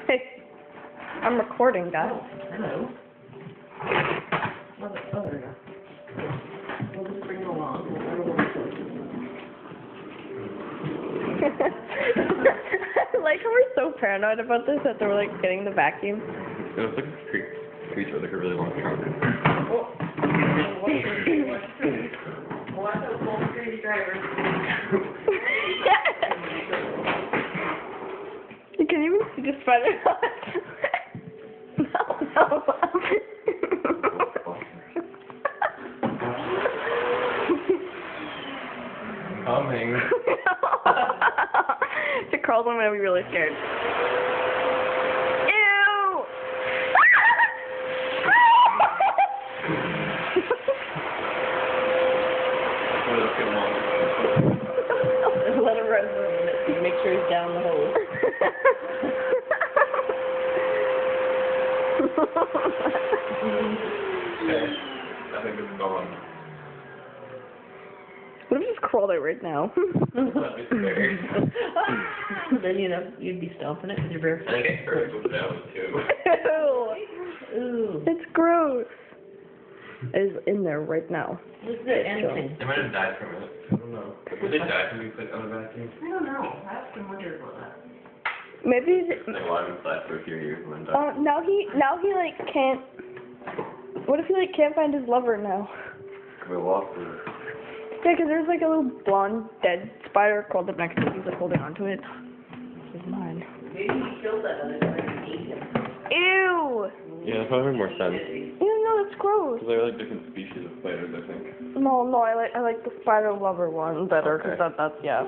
Hey, I'm recording, guys. Hello. Oh, there we go. We'll just bring it along. I don't want I like how we're so paranoid about this that they're like getting the vacuum. It looks like a creature with like a really long trunk. to. Watch out, full security driver. You can even see the spider. No. Coming. If it crawls, I'm gonna be really scared. Ew! Let him run for a minute. Make sure he's down the hole. Okay. I think it's gone. What if I just crawled out right now? That'd be scary. Then you'd be stomping it with your bare I think it hurts with down too. Ew! Ooh. It's gross. It's in there right now. What's the anything? They might have died from it. I don't know. Would they die from being put on a vacuum? I don't know. I often wondered about that. Maybe. They live inside for a few years and then die. Now he like can't. What if he like can't find his lover now? Could we walk through? Yeah, 'cause there's like a little blonde dead spider crawled up next to him. He's like holding onto it. This is mine. Maybe he killed that other guy and ate him. Ew! Yeah, that probably makes more sense. Ew, no, that's gross. Because they're like different species of spiders, I think. No, I like the spider lover one better 'cause Okay. that's yeah.